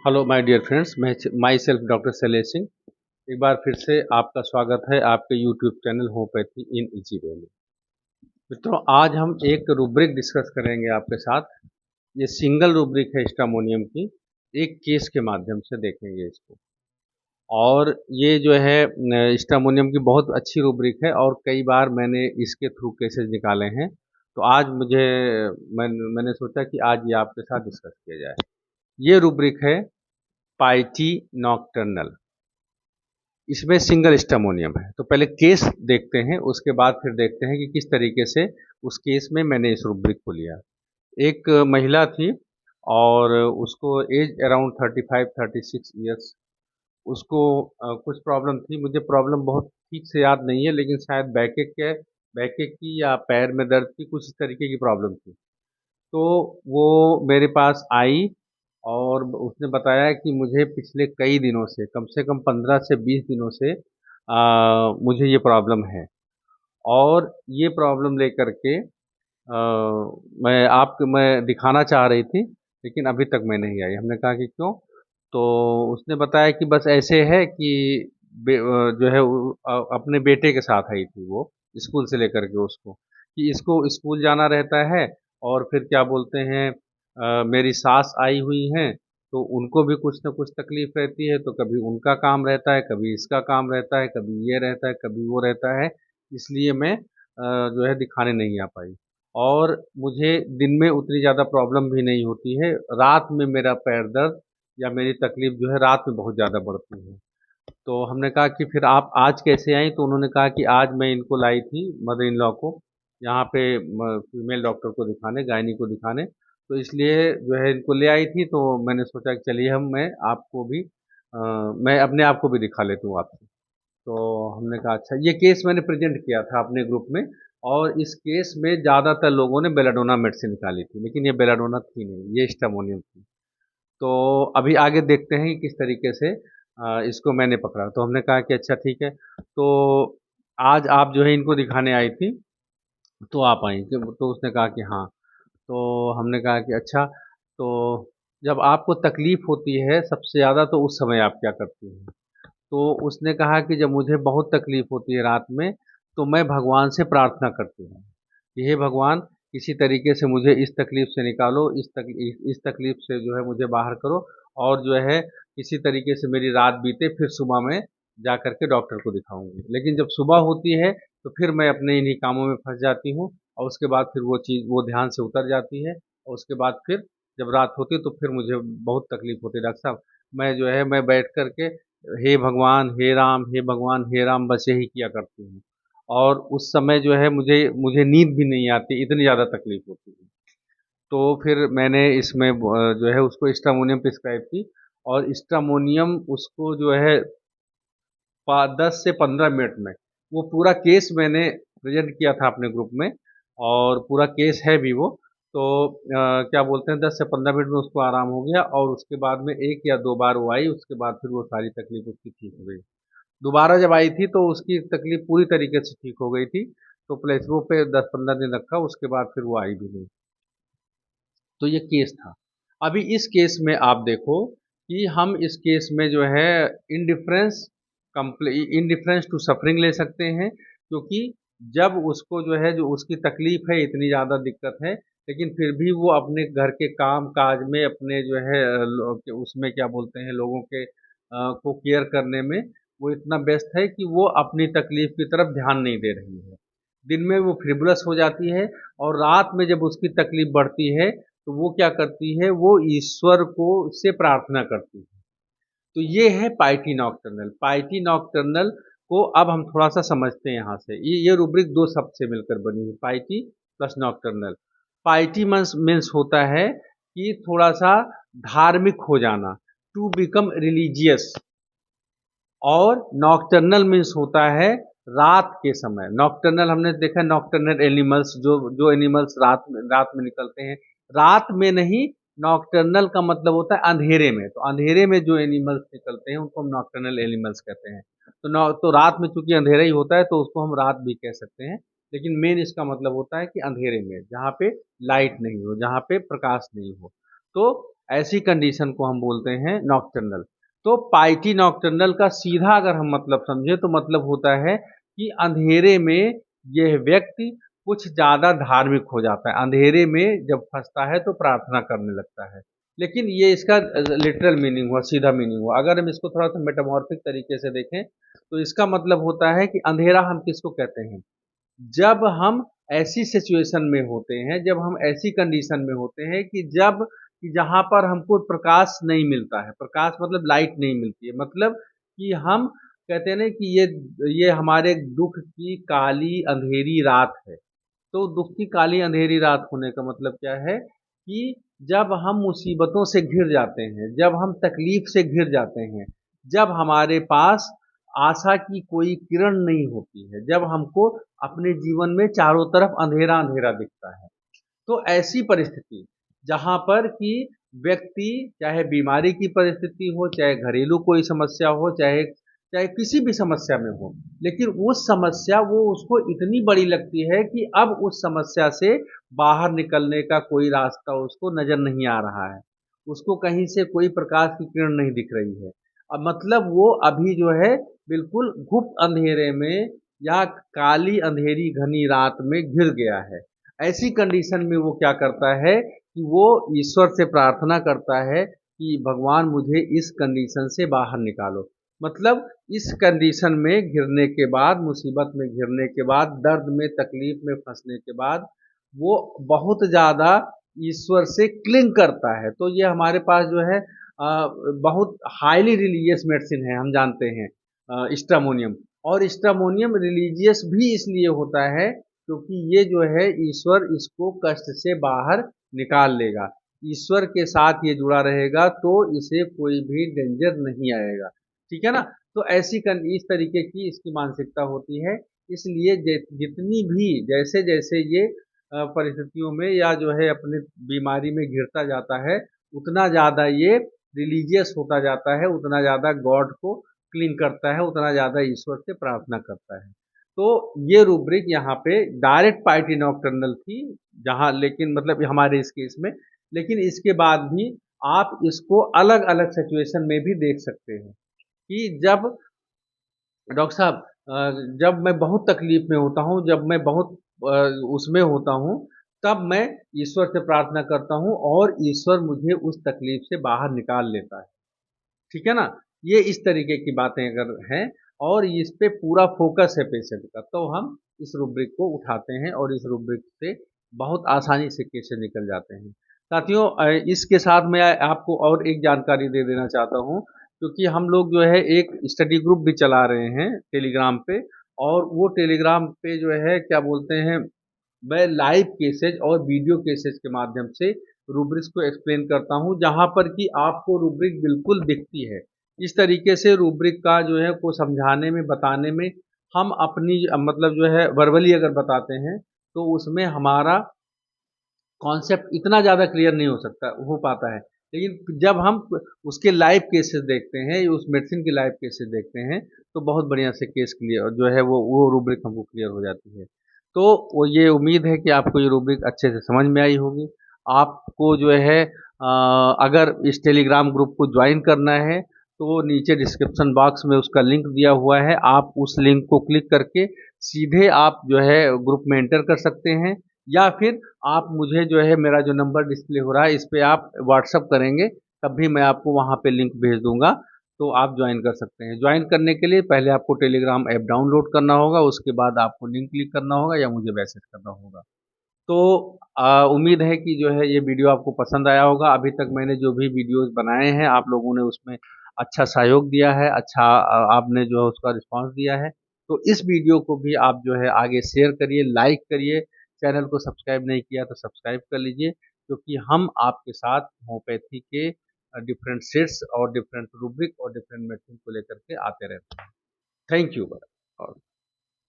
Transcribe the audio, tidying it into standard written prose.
Hello my dear friends, मैं my self doctor Shailesh Singh. एक बार फिर से आपका स्वागत है आपके YouTube channel homeopathy in easy way में। मित्रों, आज हम एक रूब्रिक डिस्कस करेंगे आपके साथ। ये सिंगल रूब्रिक है स्टामोनियम की। एक केस के माध्यम से देखेंगे इसको। और ये जो है स्टामोनियम की बहुत अच्छी रूब्रिक है और कई बार मैंने इसके थ्रू केसेस निकाले हैं। तो आज मैंने सोचा कि आज ये आपके साथ डिस्कस किया जाए। ये रूब्रिक है पाइटी नॉक्टर्नल। इसमें सिंगल स्टेमोनियम है। तो पहले केस देखते हैं, उसके बाद फिर देखते हैं कि किस तरीके से उस केस में मैंने इस रूब्रिक को लिया। एक महिला थी और उसको एज अराउंड 35-36 ईयर्स। उसको कुछ प्रॉब्लम थी। मुझे प्रॉब्लम बहुत ठीक से याद नहीं है, लेकिन शायद बैकेक की या पैर में दर्द की कुछ इस तरीके की प्रॉब्लम थी। तो वो मेरे पास आई और उसने बताया कि मुझे पिछले कई दिनों से कम 15 से 20 दिनों से मुझे ये प्रॉब्लम है। और ये प्रॉब्लम लेकर के मैं दिखाना चाह रही थी, लेकिन अभी तक मैं नहीं आई। हमने कहा कि क्यों? तो उसने बताया कि बस ऐसे है कि जो है अपने बेटे के साथ आई थी वो, स्कूल से लेकर के उसको, कि इसको स्कूल जाना रहता है। और फिर क्या बोलते हैं, मेरी सास आई हुई हैं, तो उनको भी कुछ ना कुछ तकलीफ रहती है। तो कभी उनका काम रहता है, कभी इसका काम रहता है, कभी ये रहता है, कभी वो रहता है। इसलिए मैं जो है दिखाने नहीं आ पाई। और मुझे दिन में उतनी ज़्यादा प्रॉब्लम भी नहीं होती है। रात में मेरा पैर दर्द या मेरी तकलीफ जो है रात में बहुत ज़्यादा बढ़ती है। तो हमने कहा कि फिर आप आज कैसे आई? तो उन्होंने कहा कि आज मैं इनको लाई थी, मदर इन लॉ को, यहाँ पे फीमेल डॉक्टर को दिखाने, गायनी को दिखाने। तो इसलिए जो है इनको ले आई थी। तो मैंने सोचा कि चलिए मैं आपको भी मैं अपने आप को भी दिखा लेता हूँ आपसे। तो हमने कहा अच्छा, ये केस मैंने प्रेजेंट किया था अपने ग्रुप में। और इस केस में ज़्यादातर लोगों ने बेलाडोना मेडिसिन निकाली थी, लेकिन ये बेलाडोना थी नहीं, ये स्टामोनियम थी। तो अभी आगे देखते हैं कि किस तरीके से इसको मैंने पकड़ा। तो हमने कहा कि अच्छा ठीक है। तो आज आप जो है इनको दिखाने आई थी, तो आप आई तो उसने कहा कि हाँ। तो हमने कहा कि अच्छा, तो जब आपको तकलीफ होती है सबसे ज़्यादा तो उस समय आप क्या करती हैं? तो उसने कहा कि जब मुझे बहुत तकलीफ होती है रात में, तो मैं भगवान से प्रार्थना करती हूँ कि हे भगवान, किसी तरीके से मुझे इस तकलीफ से निकालो, इस तकलीफ से जो है मुझे बाहर करो। और जो है किसी तरीके से मेरी रात बीते, फिर सुबह में जा करके डॉक्टर को दिखाऊंगी। लेकिन जब सुबह होती है तो फिर मैं अपने इन्हीं कामों में फंस जाती हूँ। और उसके बाद फिर वो ध्यान से उतर जाती है। और उसके बाद फिर जब रात होती है तो फिर मुझे बहुत तकलीफ होती है डॉक्टर साहब। मैं बैठ करके हे भगवान हे राम, हे भगवान हे राम, बस यही किया करती हूँ। और उस समय जो है मुझे मुझे नींद भी नहीं आती, इतनी ज़्यादा तकलीफ होती है। तो फिर मैंने इसमें जो है उसको स्टामोनियम प्रिस्क्राइब की। और स्टामोनियम उसको जो है 10 से 15 मिनट में, वो पूरा केस मैंने प्रेजेंट किया था अपने ग्रुप में। और पूरा केस है भी वो। तो क्या बोलते हैं, 10 से 15 मिनट में उसको आराम हो गया। और उसके बाद में एक या दो बार वो आई, उसके बाद फिर वो सारी तकलीफ उसकी ठीक हो गई। दोबारा जब आई थी तो उसकी तकलीफ पूरी तरीके से ठीक हो गई थी। तो प्लेसबो पे 10-15 दिन रखा, उसके बाद फिर वो आई भी नहीं। तो ये केस था। अभी इस केस में आप देखो कि हम इस केस में जो है इंडिफरेंस इंडिफरेंस टू सफरिंग ले सकते हैं। क्योंकि जब उसको जो है, जो उसकी तकलीफ है, इतनी ज़्यादा दिक्कत है, लेकिन फिर भी वो अपने घर के काम काज में अपने जो है उसमें क्या बोलते हैं, लोगों के को केयर करने में वो इतना व्यस्त है कि वो अपनी तकलीफ की तरफ ध्यान नहीं दे रही है। दिन में वो फ्रिवलस हो जाती है। और रात में जब उसकी तकलीफ बढ़ती है तो वो क्या करती है, वो ईश्वर को से प्रार्थना करती है। तो ये है पाइटी नॉक्टर्नल। पाइटी नॉक्टर्नल को अब हम थोड़ा सा समझते हैं यहाँ से। ये रूब्रिक दो शब्द से मिलकर बनी है, पाइटी प्लस नॉक्टर्नल। पाइटी मीन्स होता है कि थोड़ा सा धार्मिक हो जाना, टू बिकम रिलीजियस। और नॉक्टर्नल मीन्स होता है रात के समय। नॉक्टर्नल हमने देखा, नॉक्टर्नल एनिमल्स, जो एनिमल्स रात में निकलते हैं, रात में नहीं। नॉक्टर्नल का मतलब होता है अंधेरे में। तो अंधेरे में जो एनिमल्स निकलते हैं उनको हम नॉक्टर्नल एनिमल्स कहते हैं। तो रात में चूंकि अंधेरा ही होता है तो उसको हम रात भी कह सकते हैं। लेकिन मेन इसका मतलब होता है कि अंधेरे में, जहाँ पे लाइट नहीं हो, जहाँ पे प्रकाश नहीं हो। तो ऐसी कंडीशन को हम बोलते हैं नॉकटर्नल। तो पाइटी नॉकटर्नल का सीधा अगर हम मतलब समझे तो मतलब होता है कि अंधेरे में यह व्यक्ति कुछ ज्यादा धार्मिक हो जाता है, अंधेरे में जब फंसता है तो प्रार्थना करने लगता है। लेकिन ये इसका लिटरल मीनिंग हुआ, सीधा मीनिंग हुआ। अगर हम इसको थोड़ा सा मेटामॉर्फिक तरीके से देखें तो इसका मतलब होता है कि अंधेरा हम किसको कहते हैं, जब हम ऐसी सिचुएशन में होते हैं, जब हम ऐसी कंडीशन में होते हैं कि जब कि जहाँ पर हमको प्रकाश नहीं मिलता है, प्रकाश मतलब लाइट नहीं मिलती है, मतलब कि हम कहते हैं ना कि ये हमारे दुख की काली अंधेरी रात है। तो दुख की काली अंधेरी रात होने का मतलब क्या है कि जब हम मुसीबतों से घिर जाते हैं, जब हम तकलीफ से घिर जाते हैं, जब हमारे पास आशा की कोई किरण नहीं होती है, जब हमको अपने जीवन में चारों तरफ अंधेरा अंधेरा दिखता है, तो ऐसी परिस्थिति जहाँ पर कि व्यक्ति चाहे बीमारी की परिस्थिति हो, चाहे घरेलू कोई समस्या हो, चाहे चाहे किसी भी समस्या में हो, लेकिन उस समस्या वो उसको इतनी बड़ी लगती है कि अब उस समस्या से बाहर निकलने का कोई रास्ता उसको नजर नहीं आ रहा है, उसको कहीं से कोई प्रकाश की किरण नहीं दिख रही है। अब मतलब वो अभी जो है बिल्कुल गुप्त अंधेरे में या काली अंधेरी घनी रात में घिर गया है। ऐसी कंडीशन में वो क्या करता है कि वो ईश्वर से प्रार्थना करता है कि भगवान मुझे इस कंडीशन से बाहर निकालो। मतलब इस कंडीशन में घिरने के बाद, मुसीबत में घिरने के बाद, दर्द में तकलीफ में फंसने के बाद वो बहुत ज़्यादा ईश्वर से क्लिंग करता है। तो ये हमारे पास जो है बहुत हाईली रिलीजियस मेडिसिन है, हम जानते हैं स्ट्रामोनियम। और स्ट्रामोनियम रिलीजियस भी इसलिए होता है क्योंकि ये जो है ईश्वर इसको कष्ट से बाहर निकाल लेगा। ईश्वर के साथ ये जुड़ा रहेगा तो इसे कोई भी डेंजर नहीं आएगा। ठीक है ना? तो इस तरीके की इसकी मानसिकता होती है। इसलिए जितनी भी जैसे जैसे ये परिस्थितियों में या जो है अपनी बीमारी में घिरता जाता है, उतना ज़्यादा ये रिलीजियस होता जाता है, उतना ज़्यादा गॉड को क्लीन करता है, उतना ज़्यादा ईश्वर से प्रार्थना करता है। तो ये रूब्रिक यहाँ पे डायरेक्ट पार्टी नॉकटर्नल थी, जहाँ लेकिन मतलब हमारे इस केस में, लेकिन इसके बाद भी आप इसको अलग अलग सिचुएशन में भी देख सकते हैं कि जब डॉक्टर साहब जब मैं बहुत तकलीफ में होता हूँ, जब मैं बहुत उसमें होता हूँ, तब मैं ईश्वर से प्रार्थना करता हूँ और ईश्वर मुझे उस तकलीफ से बाहर निकाल लेता है। ठीक है ना? ये इस तरीके की बातें अगर हैं और इस पे पूरा फोकस है पेशेंट का, तो हम इस रूब्रिक को उठाते हैं और इस रूब्रिक से बहुत आसानी से केस से निकल जाते हैं। साथियों इसके साथ मैं आपको और एक जानकारी दे देना चाहता हूँ, क्योंकि हम लोग जो है एक स्टडी ग्रुप भी चला रहे हैं टेलीग्राम पे, और वो टेलीग्राम पे जो है क्या बोलते हैं, मैं लाइव केसेज और वीडियो केसेज के माध्यम से रूब्रिक्स को एक्सप्लेन करता हूँ, जहाँ पर कि आपको रूब्रिक बिल्कुल दिखती है। इस तरीके से रूब्रिक का जो है को समझाने में, बताने में, हम अपनी मतलब जो है वर्बली अगर बताते हैं तो उसमें हमारा कॉन्सेप्ट इतना ज़्यादा क्लियर नहीं हो पाता है। लेकिन जब हम उसके लाइव केसेस देखते हैं, उस मेडिसिन के लाइव केसेस देखते हैं, तो बहुत बढ़िया से केस क्लियर जो है वो रूब्रिक हमको क्लियर हो जाती है। तो वो ये उम्मीद है कि आपको ये रूब्रिक अच्छे से समझ में आई होगी। आपको जो है अगर इस टेलीग्राम ग्रुप को ज्वाइन करना है तो नीचे डिस्क्रिप्शन बॉक्स में उसका लिंक दिया हुआ है, आप उस लिंक को क्लिक करके सीधे आप जो है ग्रुप में एंटर कर सकते हैं, या फिर आप मुझे जो है मेरा जो नंबर डिस्प्ले हो रहा है इस पे आप व्हाट्सअप करेंगे, तब भी मैं आपको वहाँ पे लिंक भेज दूंगा, तो आप ज्वाइन कर सकते हैं। ज्वाइन करने के लिए पहले आपको टेलीग्राम ऐप डाउनलोड करना होगा, उसके बाद आपको लिंक क्लिक करना होगा या मुझे मैसेज करना होगा। तो उम्मीद है कि जो है ये वीडियो आपको पसंद आया होगा। अभी तक मैंने जो भी वीडियोस बनाए हैं आप लोगों ने उसमें अच्छा सहयोग दिया है, अच्छा आपने जो है उसका रिस्पांस दिया है। तो इस वीडियो को भी आप जो है आगे शेयर करिए, लाइक करिए, चैनल को सब्सक्राइब नहीं किया तो सब्सक्राइब कर लीजिए, क्योंकि हम आपके साथ होम्योपैथी के डिफरेंट सेट्स और डिफरेंट रूब्रिक और डिफरेंट मेडिसिन को लेकर के आते रहते हैं। Thank you. और